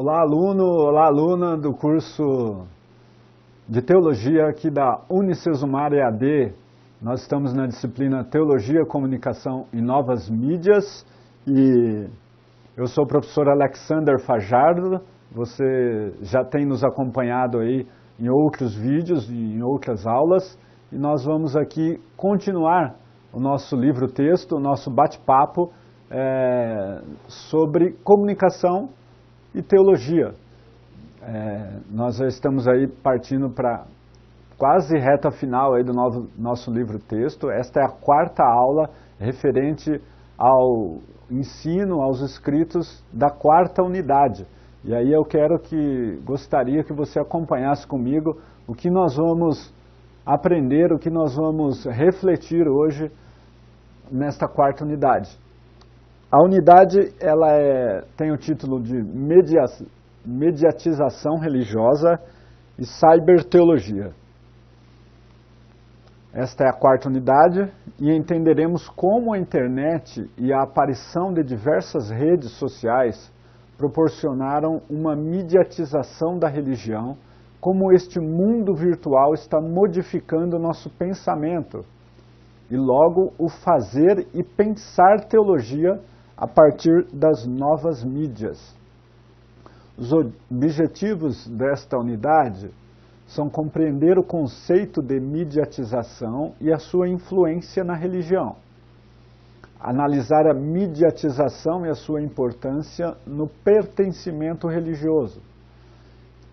Olá, aluno, olá, aluna do curso de Teologia aqui da Unicesumar EAD. Nós estamos na disciplina Teologia, Comunicação e Novas Mídias e eu sou o professor Alexander Fajardo. Você já tem nos acompanhado aí em outros vídeos, em outras aulas, e nós vamos aqui continuar o nosso livro-texto, o nosso bate-papo sobre comunicação e teologia. Nós já estamos aí partindo para quase reta final aí do nosso livro-texto. Esta é a quarta aula referente ao ensino, aos escritos da quarta unidade. E aí eu gostaria que você acompanhasse comigo o que nós vamos aprender, o que nós vamos refletir hoje nesta quarta unidade. A unidade tem o título de Mediatização Religiosa e Cyberteologia. Esta é a quarta unidade e entenderemos como a internet e a aparição de diversas redes sociais proporcionaram uma mediatização da religião, como este mundo virtual está modificando o nosso pensamento e logo o fazer e pensar teologia a partir das novas mídias. Os objetivos desta unidade são compreender o conceito de mediatização e a sua influência na religião, analisar a mediatização e a sua importância no pertencimento religioso,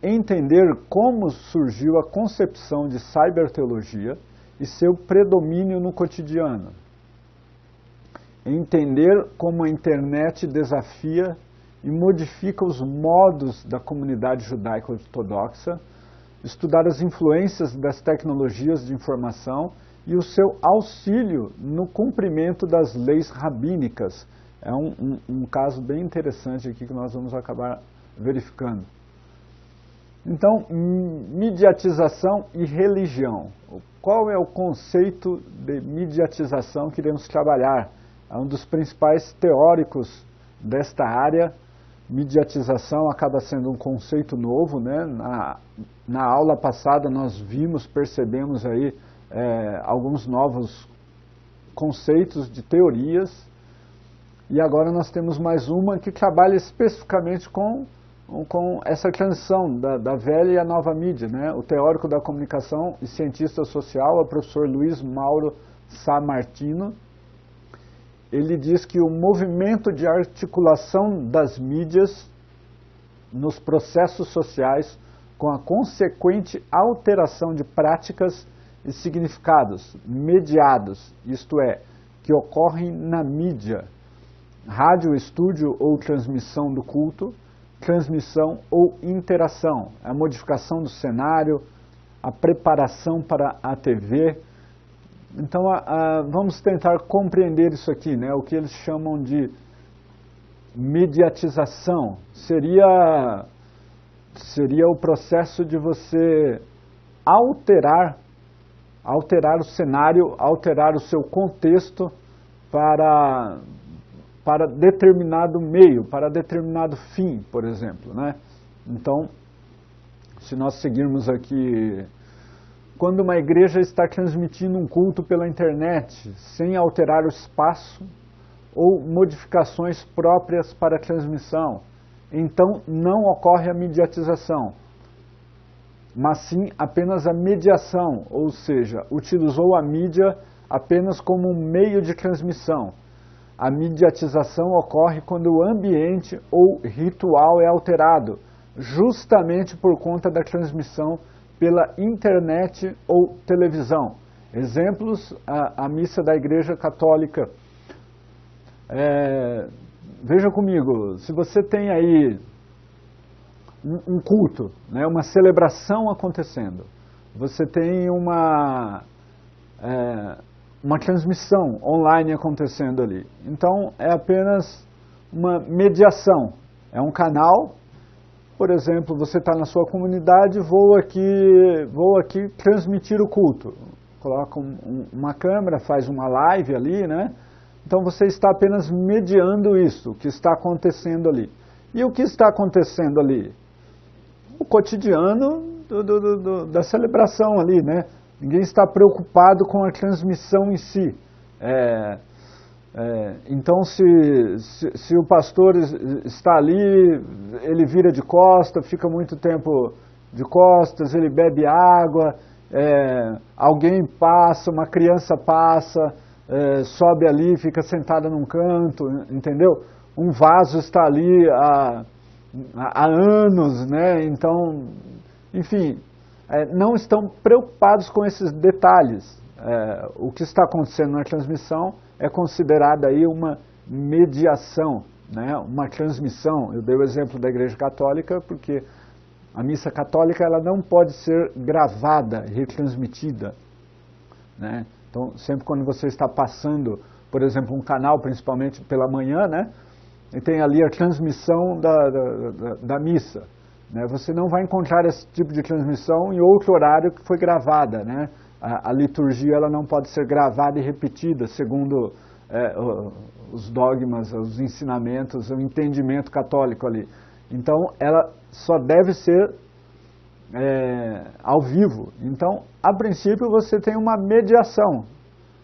entender como surgiu a concepção de cyberteologia e seu predomínio no cotidiano, entender como a internet desafia e modifica os modos da comunidade judaico-ortodoxa, estudar as influências das tecnologias de informação e o seu auxílio no cumprimento das leis rabínicas. É um caso bem interessante aqui que nós vamos acabar verificando. Então, mediatização e religião. Qual é o conceito de mediatização que iremos trabalhar? É um dos principais teóricos desta área. Mediatização acaba sendo um conceito novo, né? Na aula passada nós percebemos aí alguns novos conceitos de teorias, e agora nós temos mais uma que trabalha especificamente com essa transição da velha e a nova mídia, né? O teórico da comunicação e cientista social, o professor Luiz Mauro Sammartino, ele diz que o movimento de articulação das mídias nos processos sociais com a consequente alteração de práticas e significados mediados, isto é, que ocorrem na mídia, rádio, estúdio ou transmissão do culto, transmissão ou interação, a modificação do cenário, a preparação para a TV. Então, vamos tentar compreender isso aqui, né? O que eles chamam de mediatização. Seria o processo de você alterar o cenário, alterar o seu contexto para determinado meio, para determinado fim, por exemplo, né? Então, se nós seguirmos aqui, quando uma igreja está transmitindo um culto pela internet, sem alterar o espaço ou modificações próprias para a transmissão, então não ocorre a mediatização, mas sim apenas a mediação, ou seja, utilizou a mídia apenas como um meio de transmissão. A mediatização ocorre quando o ambiente ou ritual é alterado, justamente por conta da transmissão pela internet ou televisão. Exemplos, a missa da Igreja Católica. Veja comigo, se você tem aí um culto, né, uma celebração acontecendo, você tem uma transmissão online acontecendo ali. Então, é apenas uma mediação. É um canal. Por exemplo, você está na sua comunidade, vou aqui transmitir o culto. Coloca uma câmera, faz uma live ali, né? Então você está apenas mediando isso, o que está acontecendo ali. E o que está acontecendo ali? O cotidiano da celebração ali, né? Ninguém está preocupado com a transmissão em si. Então, se o pastor está ali, ele vira de costas, fica muito tempo de costas, ele bebe água, alguém passa, uma criança passa, sobe ali, fica sentada num canto, entendeu? Um vaso está ali há anos, né? Então, enfim, não estão preocupados com esses detalhes. O que está acontecendo na transmissão é considerada aí uma mediação, né? Uma transmissão. Eu dei o exemplo da Igreja Católica porque a missa católica ela não pode ser gravada, retransmitida, né? Então, sempre quando você está passando, por exemplo, um canal, principalmente pela manhã, né? E tem ali a transmissão da missa, né? Você não vai encontrar esse tipo de transmissão em outro horário que foi gravada, né? A liturgia ela não pode ser gravada e repetida segundo os dogmas, os ensinamentos, o entendimento católico ali. Então, ela só deve ser ao vivo. Então, a princípio, você tem uma mediação.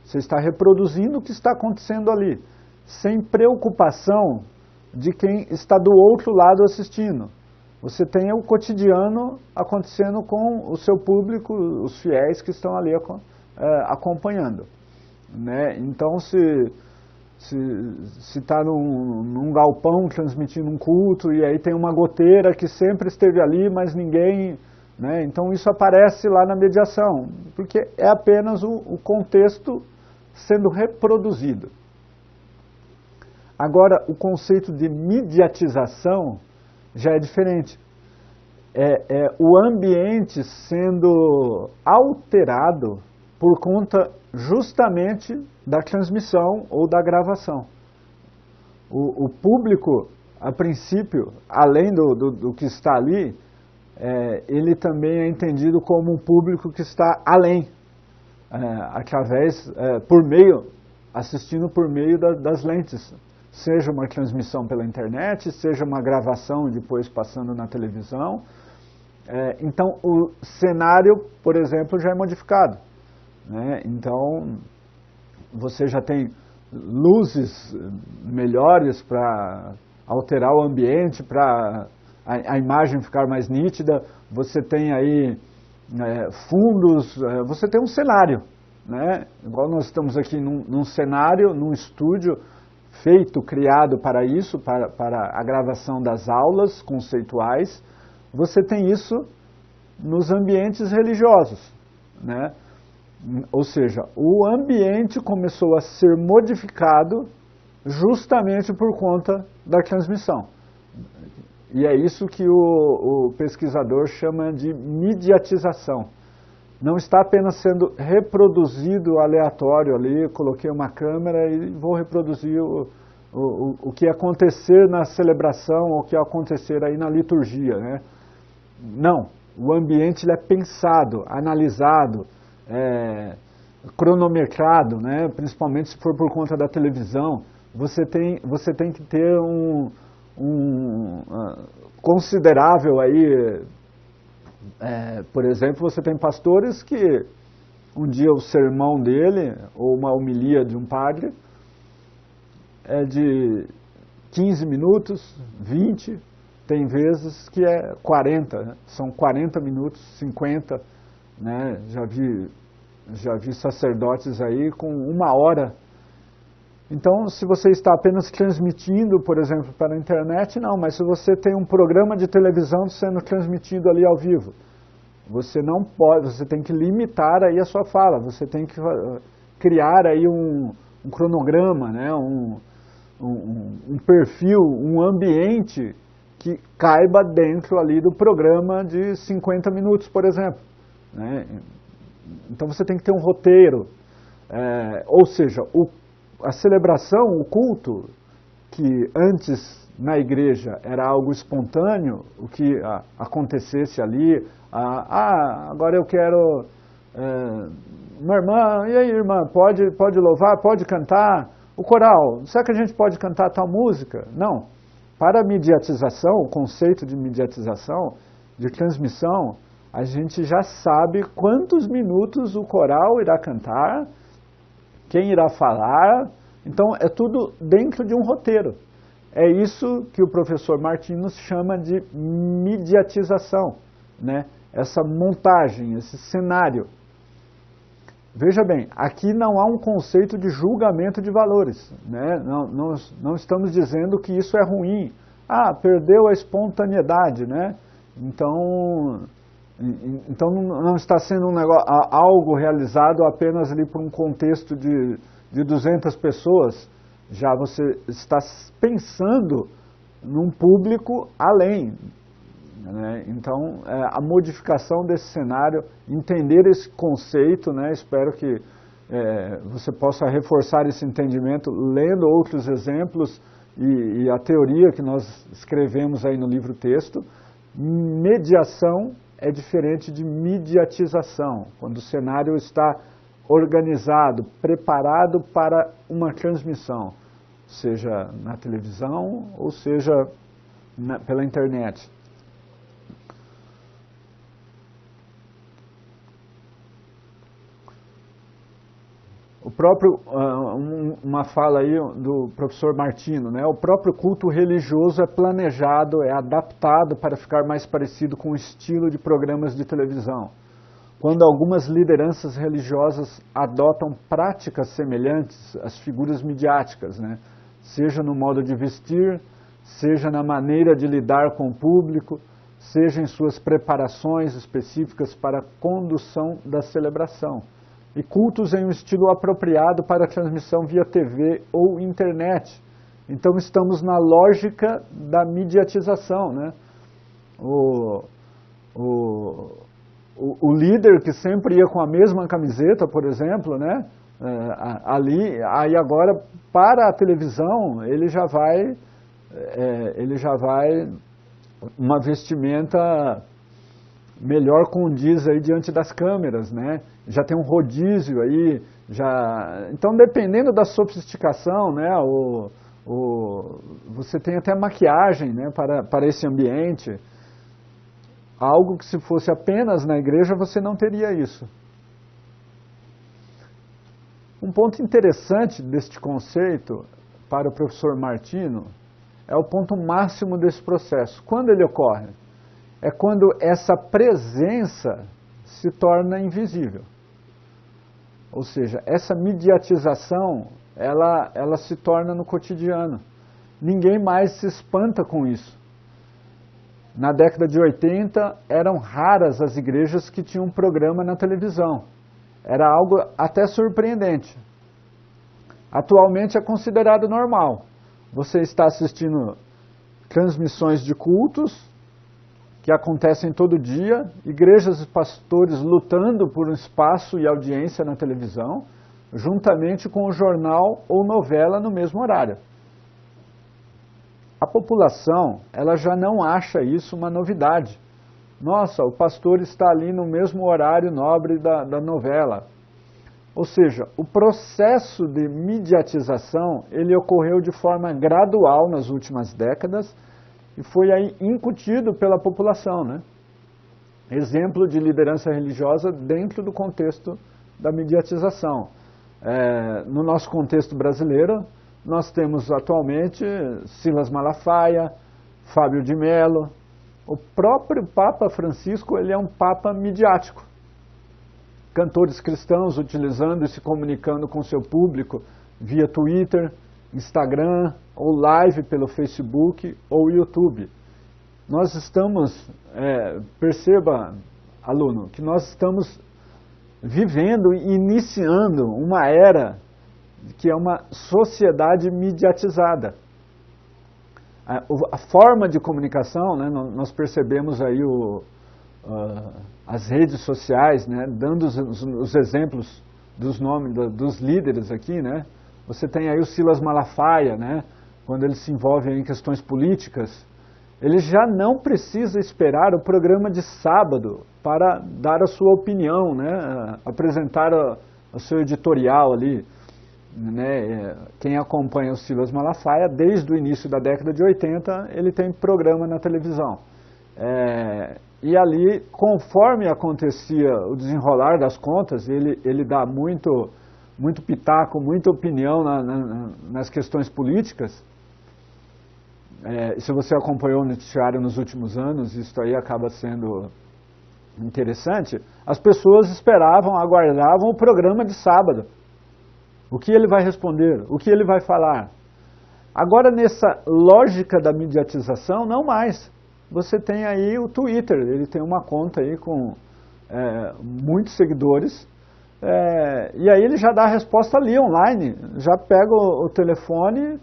Você está reproduzindo o que está acontecendo ali, sem preocupação de quem está do outro lado assistindo. Você tem o cotidiano acontecendo com o seu público, os fiéis que estão ali acompanhando, né? Então, se está num galpão transmitindo um culto e aí tem uma goteira que sempre esteve ali, mas ninguém, né? Então isso aparece lá na mediação, porque é apenas o contexto sendo reproduzido. Agora, o conceito de mediatização já é diferente. É o ambiente sendo alterado por conta justamente da transmissão ou da gravação. O público, a princípio, além do que está ali, ele também é entendido como um público que está além, assistindo por meio das lentes. Seja uma transmissão pela internet, seja uma gravação depois passando na televisão. Então, o cenário, por exemplo, já é modificado, né? Então, você já tem luzes melhores para alterar o ambiente, para a imagem ficar mais nítida. Você tem aí fundos, você tem um cenário, né? Igual nós estamos aqui num cenário, num estúdio, criado para isso, para a gravação das aulas conceituais. Você tem isso nos ambientes religiosos, né? Ou seja, o ambiente começou a ser modificado justamente por conta da transmissão. E é isso que o pesquisador chama de mediatização. Não está apenas sendo reproduzido aleatório ali, coloquei uma câmera e vou reproduzir o que acontecer na celebração, ou o que acontecer aí na liturgia, né? Não, o ambiente ele é pensado, analisado, cronometrado, né? Principalmente se for por conta da televisão. Você tem que ter considerável aí. Por exemplo, você tem pastores que um dia o sermão dele, ou uma homilia de um padre, é de 15 minutos, 20, tem vezes que é 40, né? São 40 minutos, 50, né? Já vi sacerdotes aí com 1 hora. Então, se você está apenas transmitindo, por exemplo, para a internet, não, mas se você tem um programa de televisão sendo transmitido ali ao vivo, você não pode, você tem que limitar aí a sua fala, você tem que criar aí um cronograma, né, um perfil, um ambiente que caiba dentro ali do programa de 50 minutos, por exemplo, né? Então você tem que ter um roteiro, ou seja, a celebração, o culto, que antes na igreja era algo espontâneo, o que acontecesse ali, agora eu quero, uma irmã, e aí irmã, pode louvar, pode cantar, o coral, será que a gente pode cantar tal música? Não, para a mediatização, o conceito de mediatização, de transmissão, a gente já sabe quantos minutos o coral irá cantar, quem irá falar. Então, é tudo dentro de um roteiro. É isso que o professor Martinus chama de mediatização, né? Essa montagem, esse cenário. Veja bem, aqui não há um conceito de julgamento de valores, né? Não estamos dizendo que isso é ruim. Ah, perdeu a espontaneidade, né? Então não está sendo um negócio, algo realizado apenas ali por um contexto de 200 pessoas. Já você está pensando num público além, né? Então, a modificação desse cenário, entender esse conceito, né? Espero que você possa reforçar esse entendimento lendo outros exemplos e a teoria que nós escrevemos aí no livro-texto. Mediação é diferente de mediatização, quando o cenário está organizado, preparado para uma transmissão, seja na televisão ou seja pela internet. O próprio, uma fala aí do professor Martino, né? O próprio culto religioso é planejado, é adaptado para ficar mais parecido com o estilo de programas de televisão. Quando algumas lideranças religiosas adotam práticas semelhantes às figuras midiáticas, né? Seja no modo de vestir, seja na maneira de lidar com o público, seja em suas preparações específicas para a condução da celebração. E cultos em um estilo apropriado para a transmissão via TV ou internet. Então estamos na lógica da mediatização, né? O líder que sempre ia com a mesma camiseta, por exemplo, né? Aí agora para a televisão ele já vai uma vestimenta melhor condiz aí diante das câmeras, né? Já tem um rodízio aí, então dependendo da sofisticação, né? Você tem até maquiagem, né? Para esse ambiente, algo que se fosse apenas na igreja você não teria isso. Um ponto interessante deste conceito para o professor Martino é o ponto máximo desse processo. Quando ele ocorre? É quando essa presença se torna invisível. Ou seja, essa mediatização, ela se torna no cotidiano. Ninguém mais se espanta com isso. Na década de 80, eram raras as igrejas que tinham um programa na televisão. Era algo até surpreendente. Atualmente é considerado normal. Você está assistindo transmissões de cultos que acontecem todo dia, igrejas e pastores lutando por um espaço e audiência na televisão, juntamente com o jornal ou novela no mesmo horário. A população, ela já não acha isso uma novidade. Nossa, o pastor está ali no mesmo horário nobre da novela. Ou seja, o processo de mediatização, ele ocorreu de forma gradual nas últimas décadas, e foi aí incutido pela população, né? Exemplo de liderança religiosa dentro do contexto da mediatização. No nosso contexto brasileiro, nós temos atualmente Silas Malafaia, Fábio de Mello. O próprio Papa Francisco, ele é um Papa midiático. Cantores cristãos utilizando e se comunicando com seu público via Twitter, Instagram, ou live pelo Facebook ou YouTube. Nós estamos, perceba, aluno, que nós estamos vivendo e iniciando uma era que é uma sociedade mediatizada. A forma de comunicação, né, nós percebemos aí as redes sociais, né, dando os exemplos dos nomes dos líderes aqui, né? Você tem aí o Silas Malafaia, né? Quando ele se envolve em questões políticas, ele já não precisa esperar o programa de sábado para dar a sua opinião, né? Apresentar o seu editorial ali. né, quem acompanha o Silas Malafaia, desde o início da década de 80, ele tem programa na televisão. E ali, conforme acontecia o desenrolar das contas, ele dá muito pitaco, muita opinião nas questões políticas. Se você acompanhou o noticiário nos últimos anos, isso aí acaba sendo interessante. As pessoas esperavam, aguardavam o programa de sábado. O que ele vai responder? O que ele vai falar? Agora, nessa lógica da mediatização, não mais. Você tem aí o Twitter, ele tem uma conta aí com muitos seguidores, e aí ele já dá a resposta ali, online. Já pega o telefone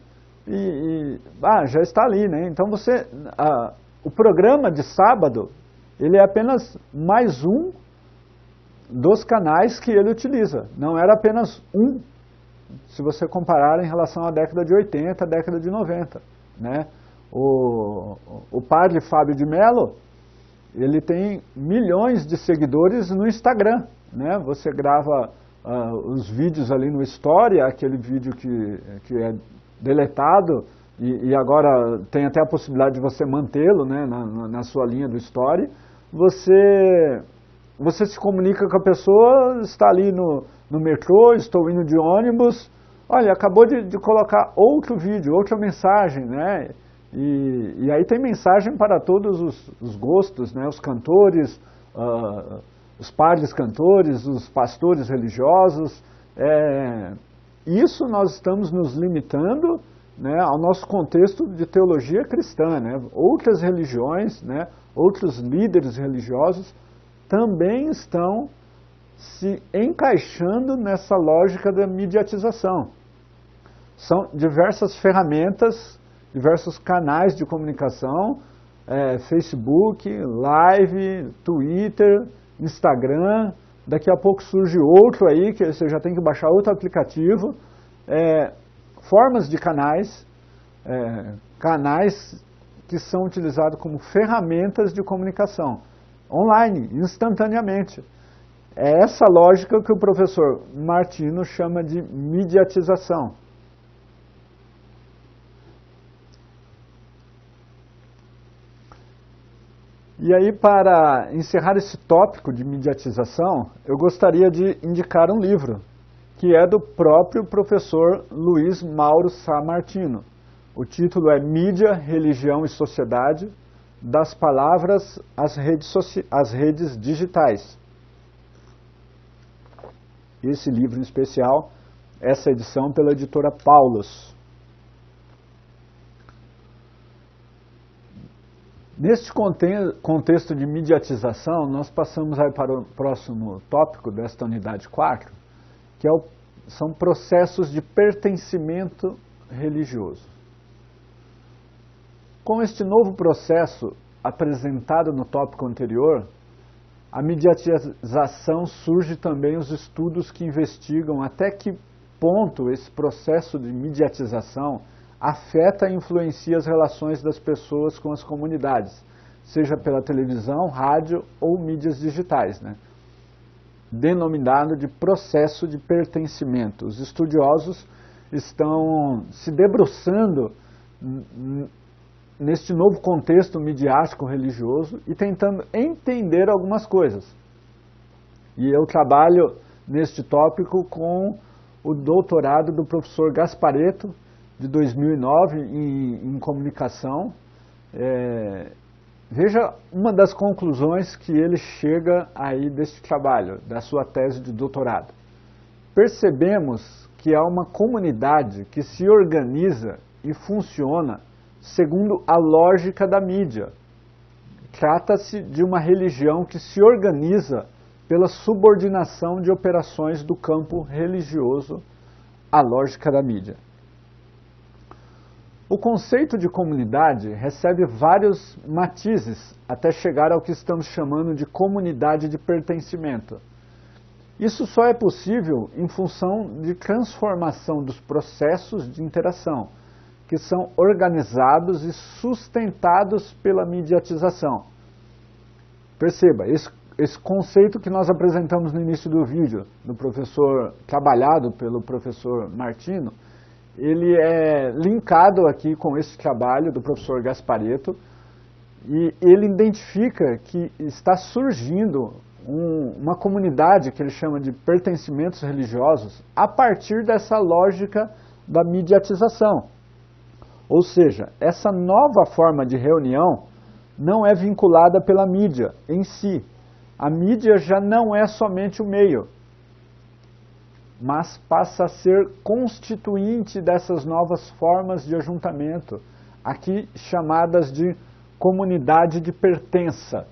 já está ali, né? Então o programa de sábado, ele é apenas mais um dos canais que ele utiliza. Não era apenas um, se você comparar em relação à década de 80, à década de 90, né? O padre Fábio de Mello, ele tem milhões de seguidores no Instagram, né? Você grava os vídeos ali no Story, aquele vídeo que é deletado, e agora tem até a possibilidade de você mantê-lo, né, na sua linha do Story. Você se comunica com a pessoa, está ali no metrô, estou indo de ônibus, olha, acabou de colocar outro vídeo, outra mensagem, né? E aí tem mensagem para todos os gostos, né? Os cantores, os padres cantores, os pastores religiosos. Isso nós estamos nos limitando, né, ao nosso contexto de teologia cristã, né? Outras religiões, né, outros líderes religiosos também estão se encaixando nessa lógica da mediatização. São diversas ferramentas, diversos canais de comunicação, Facebook, Live, Twitter, Instagram. Daqui a pouco surge outro aí, que você já tem que baixar outro aplicativo. Formas de canais, canais que são utilizados como ferramentas de comunicação, online, instantaneamente. É essa lógica que o professor Martino chama de mediatização. E aí, para encerrar esse tópico de mediatização, eu gostaria de indicar um livro, que é do próprio professor Luiz Mauro Sá Martino. O título é Mídia, Religião e Sociedade, das palavras às redes digitais. Esse livro em especial, essa edição pela editora Paulus. Neste contexto de mediatização, nós passamos aí para o próximo tópico desta unidade 4, que são processos de pertencimento religioso. Com este novo processo apresentado no tópico anterior, a mediatização surge também os estudos que investigam até que ponto esse processo de mediatização afeta e influencia as relações das pessoas com as comunidades, seja pela televisão, rádio ou mídias digitais, né? Denominado de processo de pertencimento. Os estudiosos estão se debruçando neste novo contexto midiático religioso e tentando entender algumas coisas. E eu trabalho neste tópico com o doutorado do professor Gasparetto, de 2009, em comunicação. Veja uma das conclusões que ele chega aí deste trabalho, da sua tese de doutorado. Percebemos que há uma comunidade que se organiza e funciona segundo a lógica da mídia. Trata-se de uma religião que se organiza pela subordinação de operações do campo religioso à lógica da mídia. O conceito de comunidade recebe vários matizes até chegar ao que estamos chamando de comunidade de pertencimento. Isso só é possível em função de transformação dos processos de interação, que são organizados e sustentados pela mediatização. Perceba, esse conceito que nós apresentamos no início do vídeo, do professor, trabalhado pelo professor Martino, ele é linkado aqui com esse trabalho do professor Gasparetto, e ele identifica que está surgindo uma comunidade que ele chama de pertencimentos religiosos a partir dessa lógica da mediatização. Ou seja, essa nova forma de reunião não é vinculada pela mídia em si. A mídia já não é somente o meio, mas passa a ser constituinte dessas novas formas de ajuntamento, aqui chamadas de comunidade de pertença.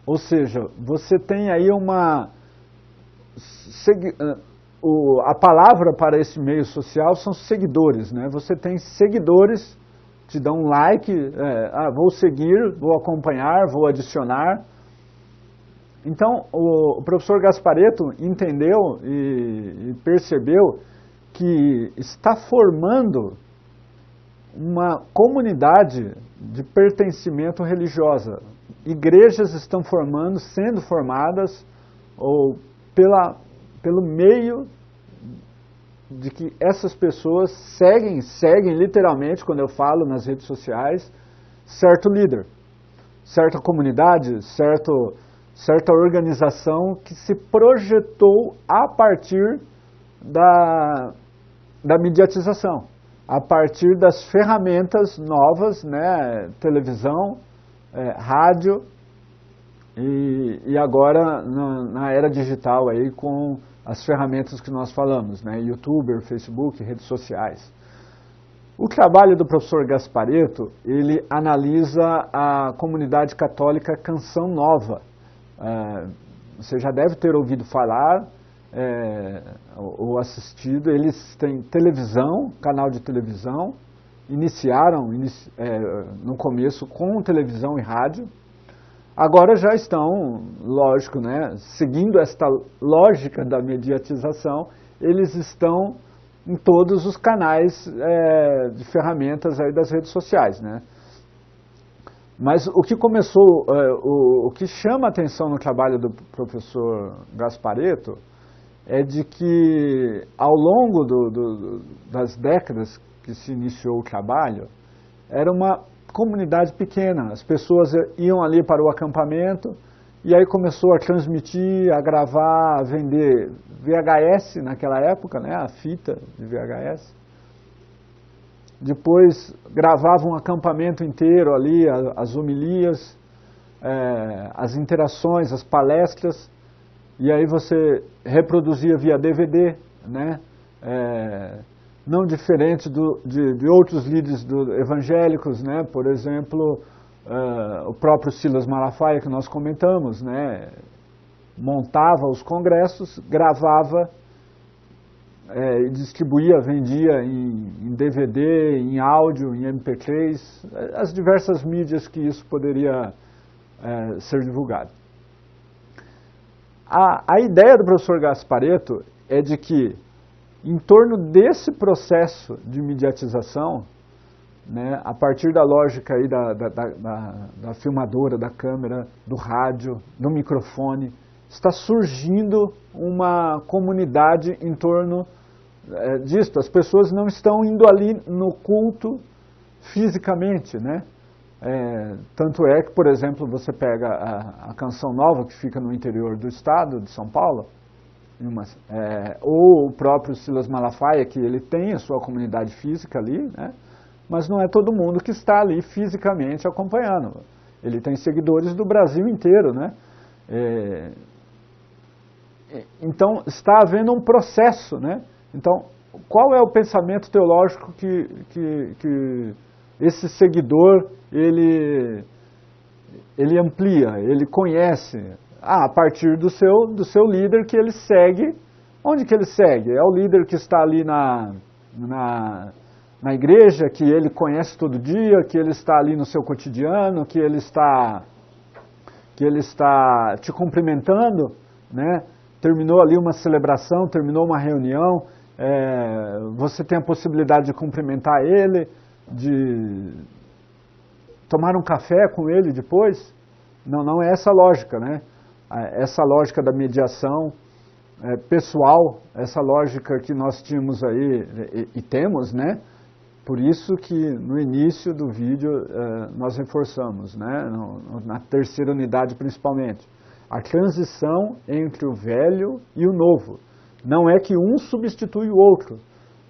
Ou seja, você tem aí a palavra para esse meio social são seguidores, né? Você tem seguidores, te dão um like, vou seguir, vou acompanhar, vou adicionar. Então, o professor Gasparetto entendeu e percebeu que está formando uma comunidade de pertencimento religiosa. Igrejas estão sendo formadas ou pelo meio de que essas pessoas seguem literalmente, quando eu falo nas redes sociais, certo líder, certa comunidade, certa organização que se projetou a partir da mediatização, a partir das ferramentas novas, né, televisão, rádio e agora na era digital aí com as ferramentas que nós falamos, né, YouTube, Facebook, redes sociais. O trabalho do professor Gasparetto, ele analisa a comunidade católica Canção Nova. Você já deve ter ouvido falar ou assistido. Eles têm televisão, canal de televisão, iniciaram no começo com televisão e rádio. Agora já estão, lógico, né, seguindo esta lógica da mediatização, eles estão em todos os canais de ferramentas aí das redes sociais, né? Mas o que começou, o que chama a atenção no trabalho do professor Gasparetto é de que ao longo das décadas que se iniciou o trabalho, era uma comunidade pequena. As pessoas iam ali para o acampamento e aí começou a transmitir, a gravar, a vender VHS naquela época, né, a fita de VHS. Depois gravavam um acampamento inteiro ali, as homilias, as interações, as palestras, e aí você reproduzia via DVD, né? Não diferente de outros líderes evangélicos, né? Por exemplo, o próprio Silas Malafaia, que nós comentamos, né? Montava os congressos, gravava, e distribuía, vendia em DVD, em áudio, em MP3, as diversas mídias que isso poderia ser divulgado. A ideia do professor Gasparetto é de que, em torno desse processo de mediatização, né, a partir da lógica aí da filmadora, da câmera, do rádio, do microfone, está surgindo uma comunidade em torno disto. As pessoas não estão indo ali no culto fisicamente, né? Tanto é que, por exemplo, você pega a Canção Nova, que fica no interior do estado de São Paulo, ou o próprio Silas Malafaia, que ele tem a sua comunidade física ali, né? Mas não é todo mundo que está ali fisicamente acompanhando. Ele tem seguidores do Brasil inteiro, né? Então, está havendo um processo, né? Então, qual é o pensamento teológico que esse seguidor, ele amplia, ele conhece? A partir do seu líder que ele segue. Onde que ele segue? É o líder que está ali na igreja, que ele conhece todo dia, que ele está ali no seu cotidiano, que ele está te cumprimentando, né? Terminou ali uma celebração, terminou uma reunião, você tem a possibilidade de cumprimentar ele, de tomar um café com ele depois. Não é essa a lógica, né? Essa lógica da mediação pessoal, essa lógica que nós tínhamos aí e temos, né? Por isso que no início do vídeo nós reforçamos, né? Na terceira unidade principalmente, a transição entre o velho e o novo. Não é que um substitui o outro,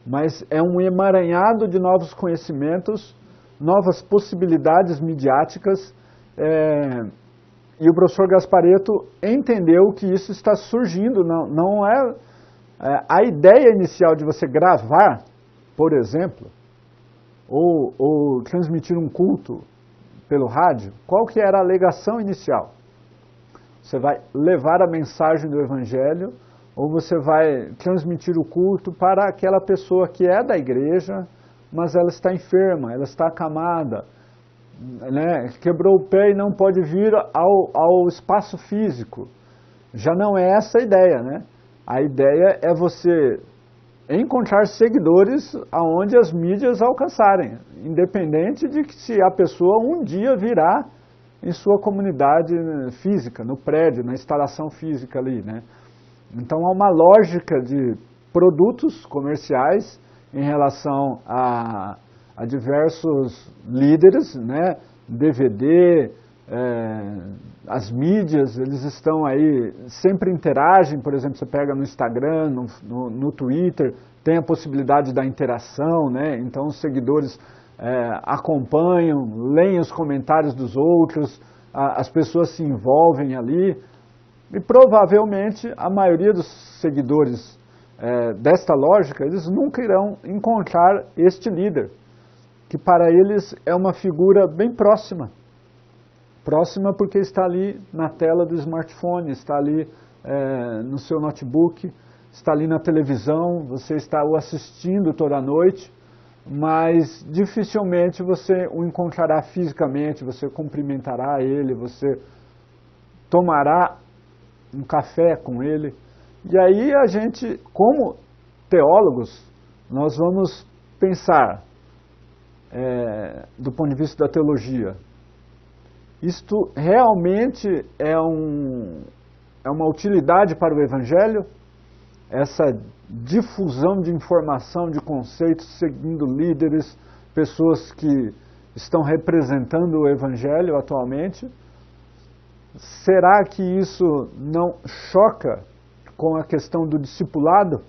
mas é um emaranhado de novos conhecimentos, novas possibilidades midiáticas, e o professor Gasparetto entendeu que isso está surgindo, não é a ideia inicial de você gravar, por exemplo, ou transmitir um culto pelo rádio. Qual que era a alegação inicial? Você vai levar a mensagem do Evangelho ou você vai transmitir o culto para aquela pessoa que é da igreja, mas ela está enferma, ela está acamada, né? Quebrou o pé e não pode vir ao espaço físico. Já não é essa a ideia, né? A ideia é você encontrar seguidores aonde as mídias alcançarem, independente de que se a pessoa um dia virá em sua comunidade física, no prédio, na instalação física ali, né? Então há uma lógica de produtos comerciais em relação a diversos líderes, né? DVD, as mídias, eles estão aí, sempre interagem, por exemplo, você pega no Instagram, no Twitter, tem a possibilidade da interação, né? Então os seguidores acompanham, leem os comentários dos outros, as pessoas se envolvem ali, e provavelmente a maioria dos seguidores desta lógica, eles nunca irão encontrar este líder, que para eles é uma figura bem próxima. Próxima porque está ali na tela do smartphone, está ali no seu notebook, está ali na televisão, você está o assistindo toda noite, mas dificilmente você o encontrará fisicamente, você cumprimentará ele, você tomará um café com ele. E aí a gente, como teólogos, nós vamos pensar do ponto de vista da teologia. Isto realmente é uma utilidade para o Evangelho? Essa difusão de informação, de conceitos, seguindo líderes, pessoas que estão representando o Evangelho atualmente? Será que isso não choca com a questão do discipulado?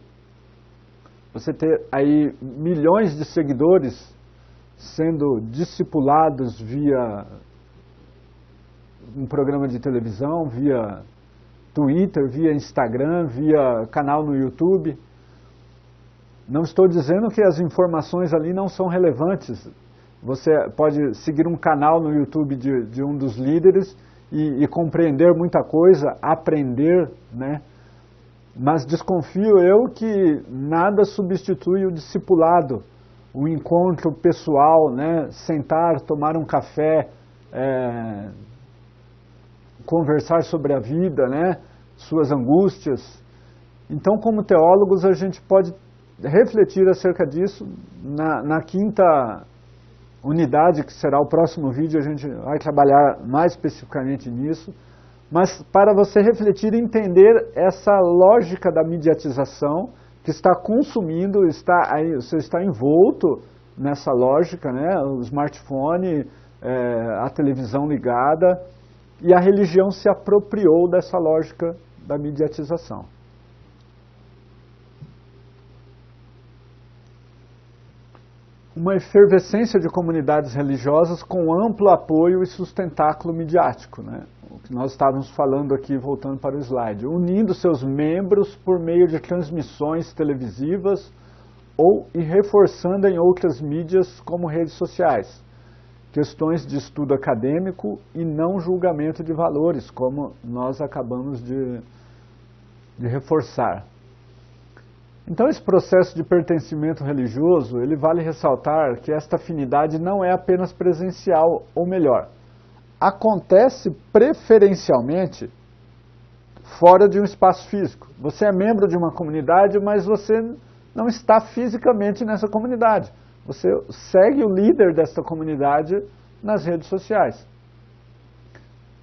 Você ter aí milhões de seguidores sendo discipulados via um programa de televisão, via Twitter, via Instagram, via canal no YouTube. Não estou dizendo que as informações ali não são relevantes. Você pode seguir um canal no YouTube de um dos líderes e compreender muita coisa, aprender, né? Mas desconfio eu que nada substitui o discipulado, o encontro pessoal, né? Sentar, tomar um café, conversar sobre a vida, né? Suas angústias. Então, como teólogos, a gente pode refletir acerca disso. Na quinta unidade, que será o próximo vídeo, a gente vai trabalhar mais especificamente nisso. Mas para você refletir e entender essa lógica da mediatização que está consumindo, você está envolto nessa lógica, né? O smartphone, a televisão ligada, e a religião se apropriou dessa lógica da mediatização. Uma efervescência de comunidades religiosas com amplo apoio e sustentáculo midiático, né? O que nós estávamos falando aqui, voltando para o slide, unindo seus membros por meio de transmissões televisivas e reforçando em outras mídias como redes sociais. Questões de estudo acadêmico e não julgamento de valores, como nós acabamos de reforçar. Então, esse processo de pertencimento religioso, ele vale ressaltar que esta afinidade não é apenas presencial, ou melhor, acontece preferencialmente fora de um espaço físico. Você é membro de uma comunidade, mas você não está fisicamente nessa comunidade. Você segue o líder desta comunidade nas redes sociais.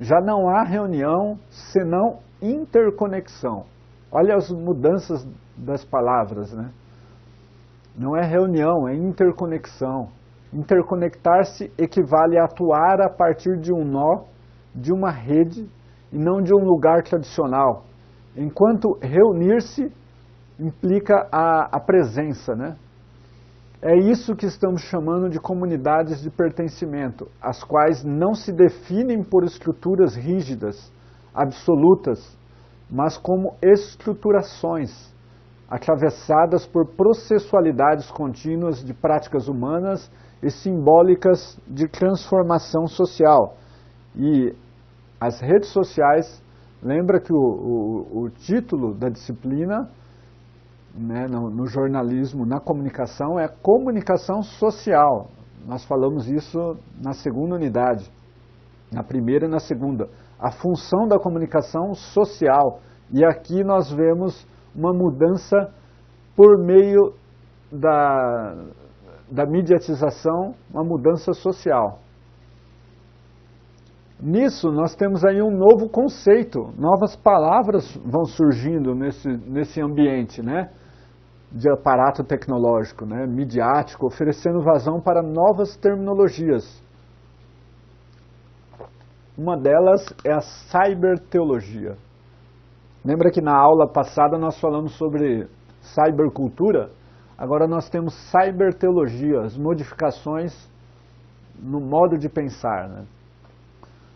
Já não há reunião senão interconexão. Olha as mudanças das palavras, né? Não é reunião, é interconexão. Interconectar-se equivale a atuar a partir de um nó, de uma rede, e não de um lugar tradicional. Enquanto reunir-se implica a presença, né? É isso que estamos chamando de comunidades de pertencimento, as quais não se definem por estruturas rígidas, absolutas, mas como estruturações, atravessadas por processualidades contínuas de práticas humanas e simbólicas de transformação social. E as redes sociais, lembra que o título da disciplina, né, no jornalismo, na comunicação, é comunicação social. Nós falamos isso na segunda unidade, na primeira e na segunda. A função da comunicação social. E aqui nós vemos uma mudança por meio da mediatização, uma mudança social. Nisso nós temos aí um novo conceito, novas palavras vão surgindo nesse ambiente, né, de aparato tecnológico, né, midiático, oferecendo vazão para novas terminologias. Uma delas é a cyberteologia. Lembra que na aula passada nós falamos sobre cybercultura? Agora nós temos cyberteologia, as modificações no modo de pensar, né?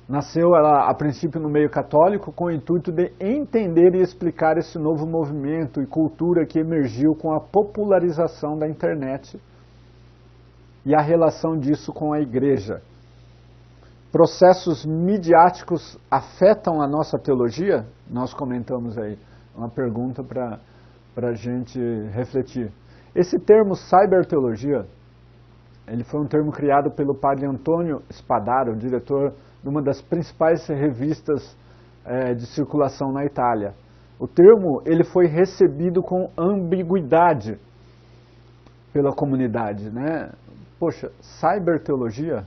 Nasceu ela, a princípio, no meio católico, com o intuito de entender e explicar esse novo movimento e cultura que emergiu com a popularização da internet e a relação disso com a igreja. Processos midiáticos afetam a nossa teologia? Nós comentamos aí, uma pergunta para a gente refletir. Esse termo cyberteologia, ele foi um termo criado pelo padre Antônio Spadaro, diretor de uma das principais revistas de circulação na Itália. O termo ele foi recebido com ambiguidade pela comunidade, né? Poxa, cyberteologia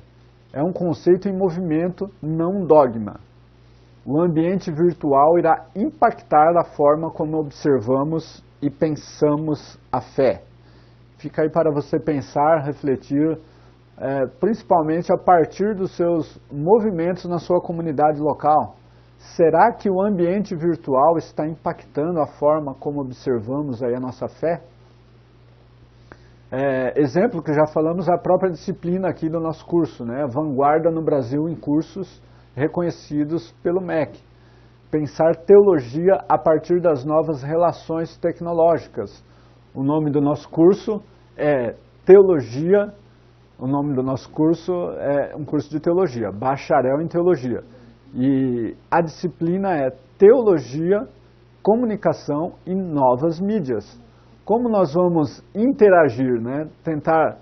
é um conceito em movimento, não um dogma. O ambiente virtual irá impactar a forma como observamos e pensamos a fé. Fica aí para você pensar, refletir, principalmente a partir dos seus movimentos na sua comunidade local. Será que o ambiente virtual está impactando a forma como observamos aí a nossa fé? Exemplo que já falamos, a própria disciplina aqui do nosso curso, né? Vanguarda no Brasil em cursos reconhecidos pelo MEC. Pensar teologia a partir das novas relações tecnológicas. O nome do nosso curso é Teologia. O nome do nosso curso é um curso de teologia, bacharel em teologia. E a disciplina é Teologia, Comunicação e Novas Mídias. Como nós vamos interagir, né? Tentar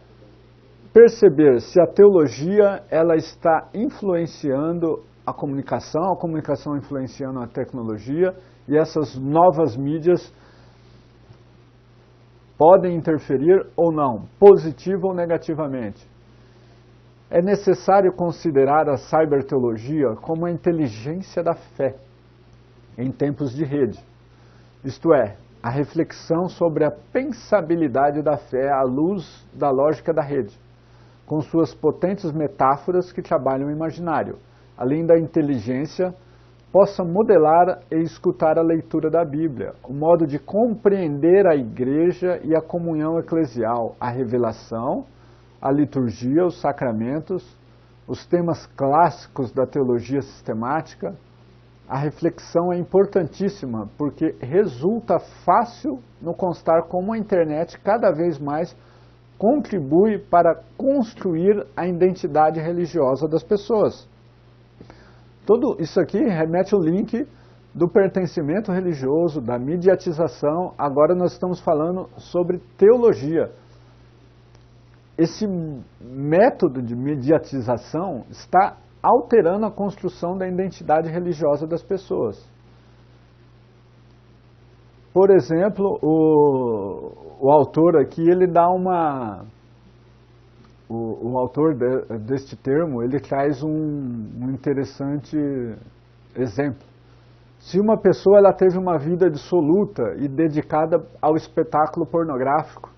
perceber se a teologia ela está influenciando a comunicação influenciando a tecnologia, e essas novas mídias podem interferir ou não, positivo ou negativamente. É necessário considerar a cyberteologia como a inteligência da fé em tempos de rede. Isto é, a reflexão sobre a pensabilidade da fé à luz da lógica da rede, com suas potentes metáforas que trabalham o imaginário, além da inteligência, possa modelar e escutar a leitura da Bíblia, o modo de compreender a igreja e a comunhão eclesial, a revelação, a liturgia, os sacramentos, os temas clássicos da teologia sistemática. A reflexão é importantíssima porque resulta fácil no constar como a internet cada vez mais contribui para construir a identidade religiosa das pessoas. Tudo isso aqui remete ao link do pertencimento religioso, da mediatização. Agora nós estamos falando sobre teologia. Esse método de mediatização está alterando a construção da identidade religiosa das pessoas. Por exemplo, o autor aqui ele dá uma o autor deste termo, ele traz um interessante exemplo. Se uma pessoa ela teve uma vida dissoluta e dedicada ao espetáculo pornográfico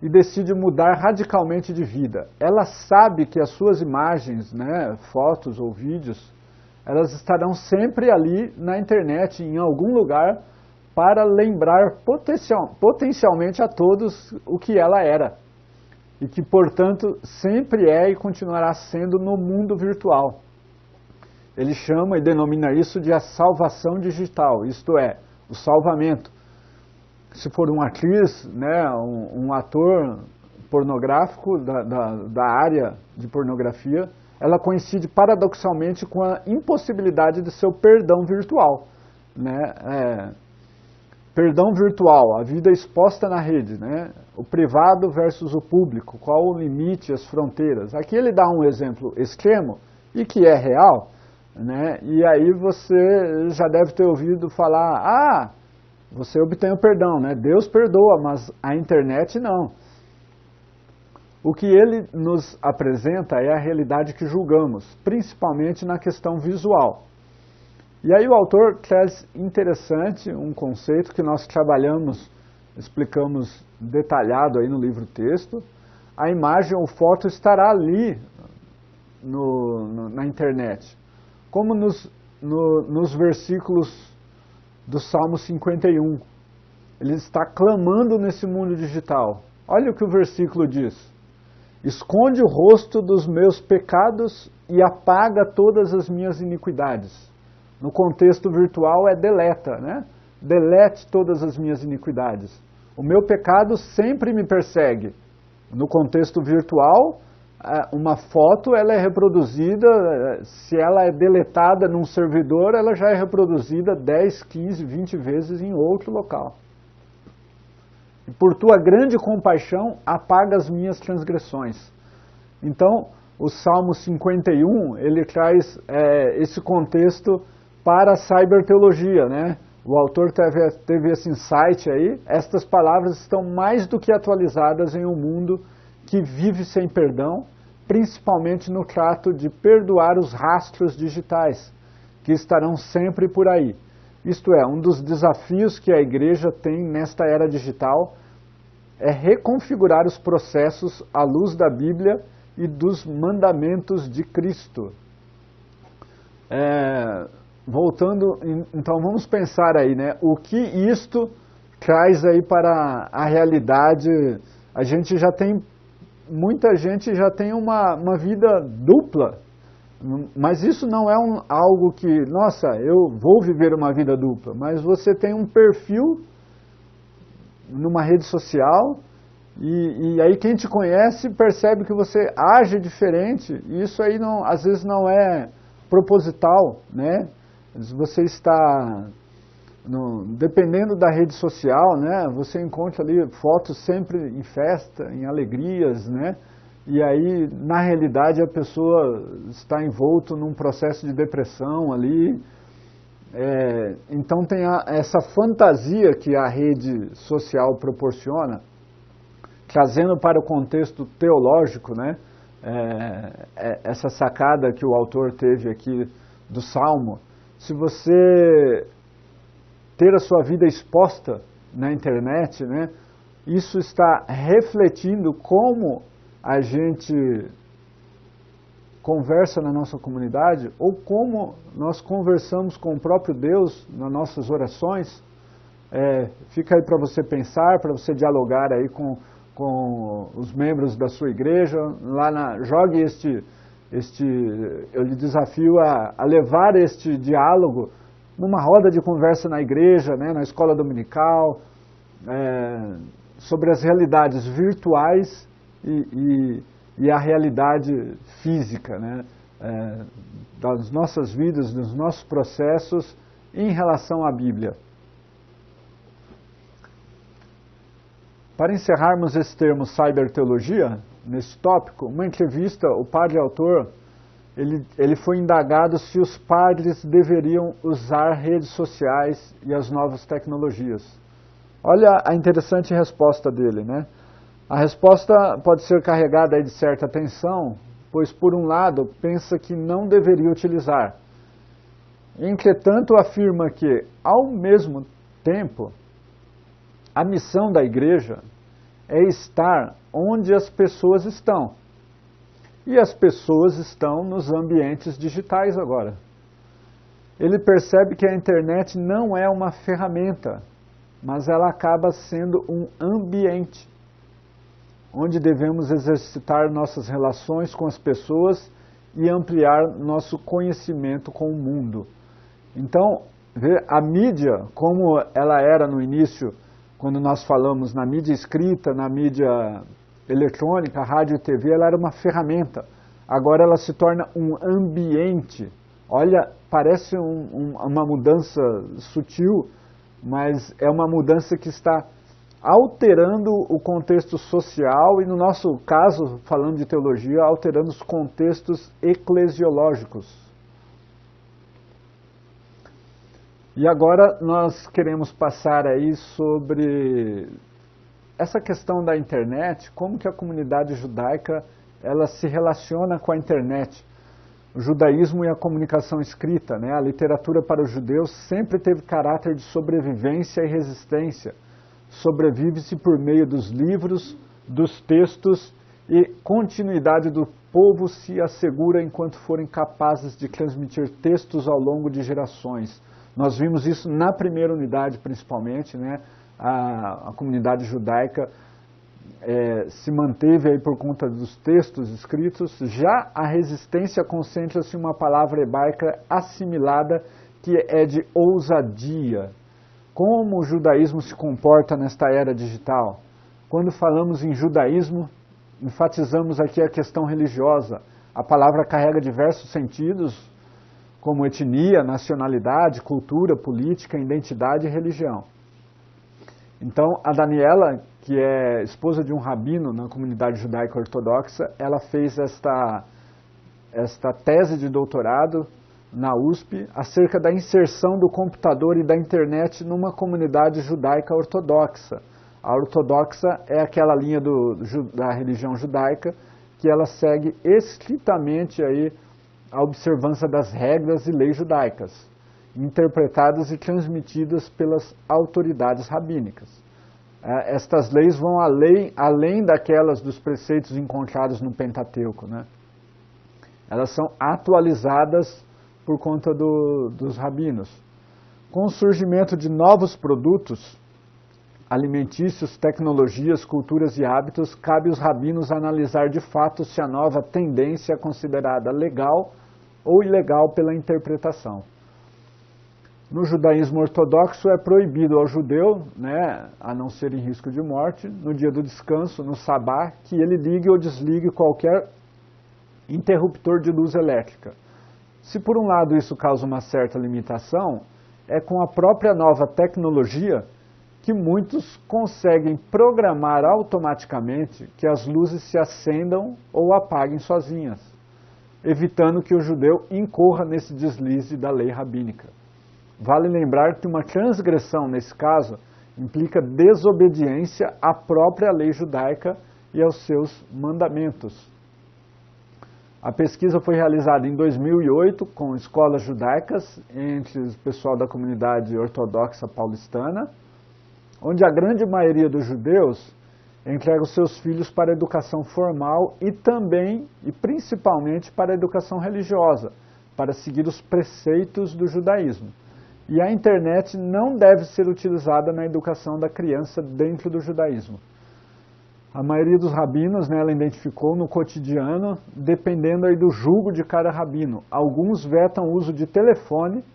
e decide mudar radicalmente de vida, ela sabe que as suas imagens, né, fotos ou vídeos, elas estarão sempre ali na internet, em algum lugar, para lembrar potencialmente a todos o que ela era. E que, portanto, sempre é e continuará sendo no mundo virtual. Ele chama e denomina isso de a salvação digital, isto é, o salvamento. Se for uma atriz, né, um ator pornográfico da área de pornografia, ela coincide paradoxalmente com a impossibilidade de seu perdão virtual. Né? Perdão virtual, a vida exposta na rede, né? O privado versus o público, qual o limite, as fronteiras. Aqui ele dá um exemplo extremo e que é real, né? E aí você já deve ter ouvido falar, você obtém o perdão, né? Deus perdoa, mas a internet não. O que ele nos apresenta é a realidade que julgamos, principalmente na questão visual. E aí o autor traz interessante um conceito que nós trabalhamos, explicamos detalhado aí no livro-texto. A imagem ou foto estará ali na internet, como nos versículos do Salmo 51. Ele está clamando nesse mundo digital. Olha o que o versículo diz. Esconde o rosto dos meus pecados e apaga todas as minhas iniquidades. No contexto virtual é deleta, né? Delete todas as minhas iniquidades. O meu pecado sempre me persegue. No contexto virtual, uma foto ela é reproduzida, se ela é deletada num servidor, ela já é reproduzida 10, 15, 20 vezes em outro local. E por tua grande compaixão, apaga as minhas transgressões. Então, o Salmo 51, ele traz esse contexto para a cyberteologia, né? O autor teve esse insight aí. Estas palavras estão mais do que atualizadas em um mundo que vive sem perdão, principalmente no trato de perdoar os rastros digitais, que estarão sempre por aí. Isto é, um dos desafios que a igreja tem nesta era digital é reconfigurar os processos à luz da Bíblia e dos mandamentos de Cristo. Voltando, então vamos pensar aí, né? O que isto traz aí para a realidade? A gente já tem, muita gente já tem uma vida dupla, mas isso não é algo que, nossa, eu vou viver uma vida dupla, mas você tem um perfil numa rede social e aí quem te conhece percebe que você age diferente e isso aí não, às vezes não é proposital, né? Você está, dependendo da rede social, né, você encontra ali fotos sempre em festa, em alegrias, né, e aí, na realidade, a pessoa está envolta num processo de depressão ali. Então tem essa fantasia que a rede social proporciona, trazendo para o contexto teológico, né, essa sacada que o autor teve aqui do Salmo. Se você ter a sua vida exposta na internet, né, isso está refletindo como a gente conversa na nossa comunidade ou como nós conversamos com o próprio Deus nas nossas orações. Fica aí para você pensar, para você dialogar aí com os membros da sua igreja. Jogue eu lhe desafio a levar este diálogo numa roda de conversa na igreja, né, na escola dominical, sobre as realidades virtuais e a realidade física, né, das nossas vidas, dos nossos processos em relação à Bíblia. Para encerrarmos esse termo cyberteologia, nesse tópico, uma entrevista, o padre autor, ele foi indagado se os padres deveriam usar redes sociais e as novas tecnologias. Olha a interessante resposta dele, né? A resposta pode ser carregada aí de certa tensão, pois, por um lado, pensa que não deveria utilizar. Entretanto, afirma que, ao mesmo tempo, a missão da igreja é estar onde as pessoas estão. E as pessoas estão nos ambientes digitais agora. Ele percebe que a internet não é uma ferramenta, mas ela acaba sendo um ambiente, onde devemos exercitar nossas relações com as pessoas e ampliar nosso conhecimento com o mundo. Então, a mídia, como ela era no início, quando nós falamos na mídia escrita, na mídia eletrônica, rádio e TV, ela era uma ferramenta. Agora ela se torna um ambiente. Olha, parece uma mudança sutil, mas é uma mudança que está alterando o contexto social e, no nosso caso, falando de teologia, alterando os contextos eclesiológicos. E agora nós queremos passar aí sobre essa questão da internet, como que a comunidade judaica ela se relaciona com a internet. O judaísmo e a comunicação escrita, né? A literatura para os judeus sempre teve caráter de sobrevivência e resistência. Sobrevive-se por meio dos livros, dos textos, e continuidade do povo se assegura enquanto forem capazes de transmitir textos ao longo de gerações. Nós vimos isso na primeira unidade, principalmente, né? A comunidade judaica se manteve aí por conta dos textos escritos. Já a resistência concentra-se em uma palavra hebraica assimilada que é de ousadia. Como o judaísmo se comporta nesta era digital? Quando falamos em judaísmo, enfatizamos aqui a questão religiosa. A palavra carrega diversos sentidos, como etnia, nacionalidade, cultura, política, identidade e religião. Então, a Daniela, que é esposa de um rabino na comunidade judaica ortodoxa, ela fez esta tese de doutorado na USP acerca da inserção do computador e da internet numa comunidade judaica ortodoxa. A ortodoxa é aquela linha da religião judaica que ela segue estritamente aí a observância das regras e leis judaicas, interpretadas e transmitidas pelas autoridades rabínicas. Estas leis vão além daquelas dos preceitos encontrados no Pentateuco, né? Elas são atualizadas por conta dos rabinos. Com o surgimento de novos produtos alimentícios, tecnologias, culturas e hábitos, cabe aos rabinos analisar de fato se a nova tendência é considerada legal ou ilegal pela interpretação. No judaísmo ortodoxo é proibido ao judeu, né, a não ser em risco de morte, no dia do descanso, no sabá, que ele ligue ou desligue qualquer interruptor de luz elétrica. Se por um lado isso causa uma certa limitação, é com a própria nova tecnologia que muitos conseguem programar automaticamente que as luzes se acendam ou apaguem sozinhas, evitando que o judeu incorra nesse deslize da lei rabínica. Vale lembrar que uma transgressão, nesse caso, implica desobediência à própria lei judaica e aos seus mandamentos. A pesquisa foi realizada em 2008 com escolas judaicas entre o pessoal da comunidade ortodoxa paulistana, onde a grande maioria dos judeus entrega os seus filhos para a educação formal e também, e principalmente, para a educação religiosa, para seguir os preceitos do judaísmo. E a internet não deve ser utilizada na educação da criança dentro do judaísmo. A maioria dos rabinos, né, ela identificou no cotidiano, dependendo aí do julgo de cada rabino. Alguns vetam o uso de telefone,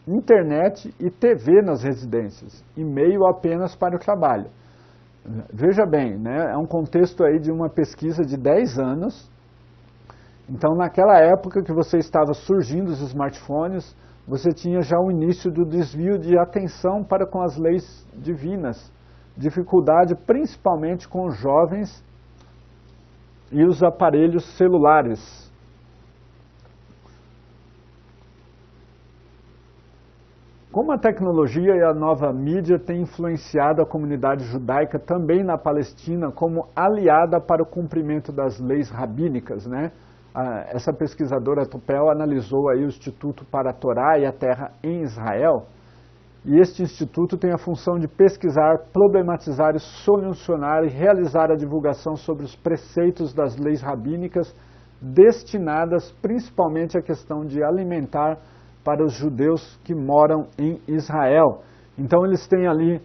internet e TV nas residências, e-mail apenas para o trabalho. Veja bem, né, é um contexto aí de uma pesquisa de 10 anos. Então, naquela época que você estava surgindo os smartphones, você tinha já o início do desvio de atenção para com as leis divinas. Dificuldade principalmente com os jovens e os aparelhos celulares. Como a tecnologia e a nova mídia têm influenciado a comunidade judaica também na Palestina como aliada para o cumprimento das leis rabínicas, né? Essa pesquisadora Tupel analisou aí o Instituto para a Torá e a Terra em Israel, e este instituto tem a função de pesquisar, problematizar e solucionar e realizar a divulgação sobre os preceitos das leis rabínicas destinadas principalmente à questão de alimentar para os judeus que moram em Israel. Então eles têm ali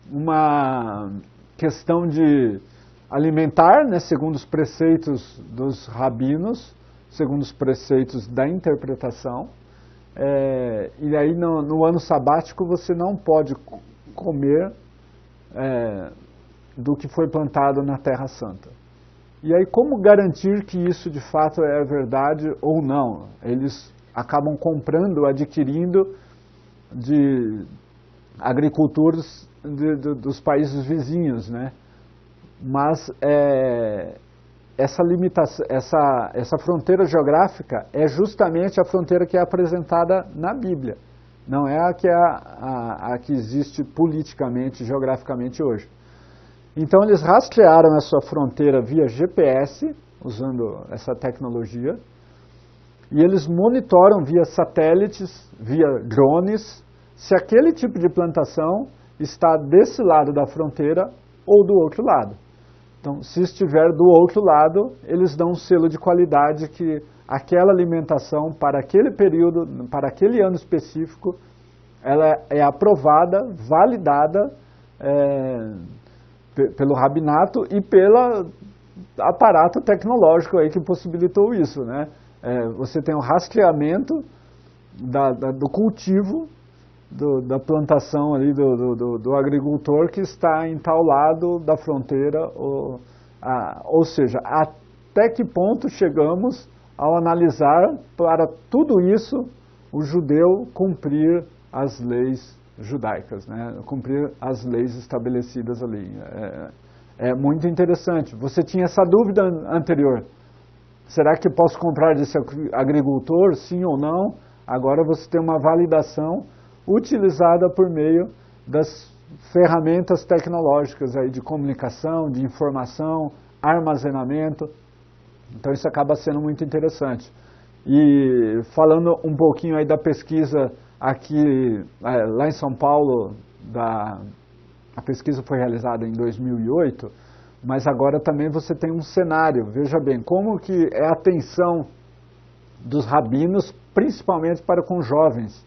uma questão de alimentar, né, segundo os preceitos dos rabinos, segundo os preceitos da interpretação. E aí no ano sabático você não pode comer do que foi plantado na Terra Santa. E aí como garantir que isso de fato é verdade ou não? Eles acabam comprando, adquirindo de agricultores dos países vizinhos, né? Mas essa limitação, essa fronteira geográfica é justamente a fronteira que é apresentada na Bíblia, não é a que existe politicamente, geograficamente hoje. Então eles rastrearam essa fronteira via GPS, usando essa tecnologia, e eles monitoram via satélites, via drones, se aquele tipo de plantação está desse lado da fronteira ou do outro lado. Então, se estiver do outro lado, eles dão um selo de qualidade que aquela alimentação para aquele período, para aquele ano específico, ela é aprovada, validada pelo rabinato e pelo aparato tecnológico aí que possibilitou isso, né? Você tem um rastreamento do cultivo, da plantação ali do agricultor que está em tal lado da fronteira, ou seja, até que ponto chegamos ao analisar para tudo isso o judeu cumprir as leis judaicas, né? Cumprir as leis estabelecidas ali. É muito interessante. Você tinha essa dúvida anterior. Será que posso comprar desse agricultor, sim ou não? Agora você tem uma validação utilizada por meio das ferramentas tecnológicas aí de comunicação, de informação, armazenamento. Então isso acaba sendo muito interessante. E falando um pouquinho aí da pesquisa aqui, lá em São Paulo, a pesquisa foi realizada em 2008, mas agora também você tem um cenário, veja bem, como que é a atenção dos rabinos, principalmente para com jovens.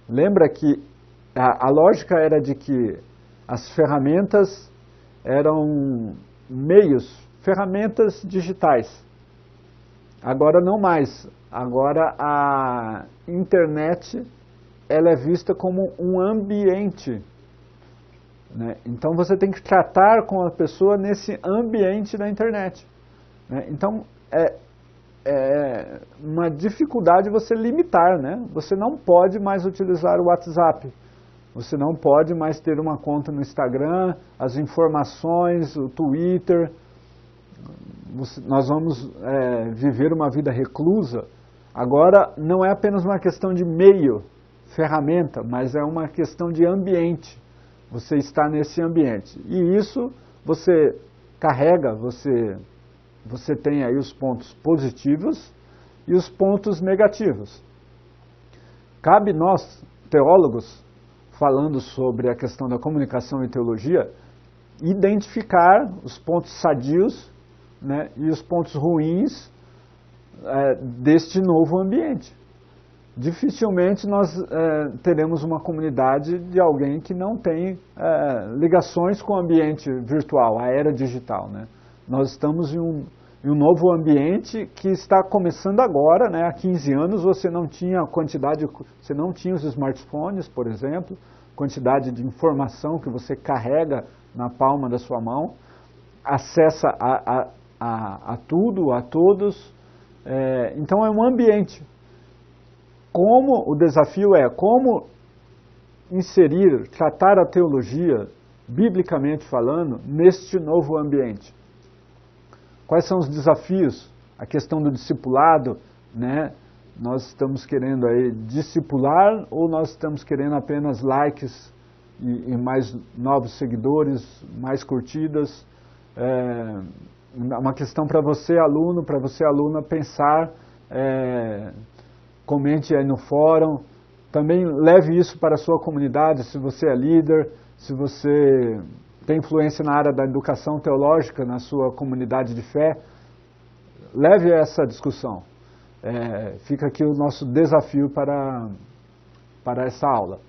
Lembra que a lógica era de que as ferramentas eram meios, ferramentas digitais. Agora não mais. Agora a internet ela é vista como um ambiente, né? Então você tem que tratar com a pessoa nesse ambiente da internet, né? Então é uma dificuldade você limitar, né? Você não pode mais utilizar o WhatsApp, você não pode mais ter uma conta no Instagram, as informações, o Twitter. Nós vamos viver uma vida reclusa. Agora não é apenas uma questão de meio, ferramenta, mas é uma questão de ambiente. Você está nesse ambiente. E isso você carrega, você tem aí os pontos positivos e os pontos negativos. Cabe nós, teólogos, falando sobre a questão da comunicação e teologia, identificar os pontos sadios, né, e os pontos ruins deste novo ambiente. Dificilmente nós teremos uma comunidade de alguém que não tem ligações com o ambiente virtual, a era digital, né? Nós estamos em um novo ambiente que está começando agora, né? Há 15 anos você não tinha você não tinha os smartphones, por exemplo, quantidade de informação que você carrega na palma da sua mão, acessa a tudo, a todos. Então é um ambiente. O desafio é como inserir, tratar a teologia, biblicamente falando, neste novo ambiente. Quais são os desafios? A questão do discipulado, né? nós estamos querendo aí discipular ou nós estamos querendo apenas likes e mais novos seguidores, mais curtidas? É uma questão para você, aluno, para você, aluna, pensar, comente aí no fórum, também leve isso para a sua comunidade, se você é líder, se você tem influência na área da educação teológica, na sua comunidade de fé, leve essa discussão. Fica aqui o nosso desafio para essa aula.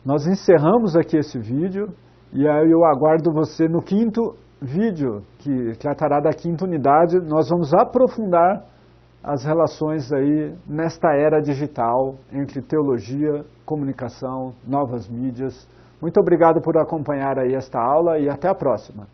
Nós encerramos aqui esse vídeo e aí eu aguardo você no quinto vídeo, que tratará da quinta unidade. Nós vamos aprofundar as relações aí nesta era digital entre teologia, comunicação, novas mídias. Muito obrigado por acompanhar aí esta aula e até a próxima.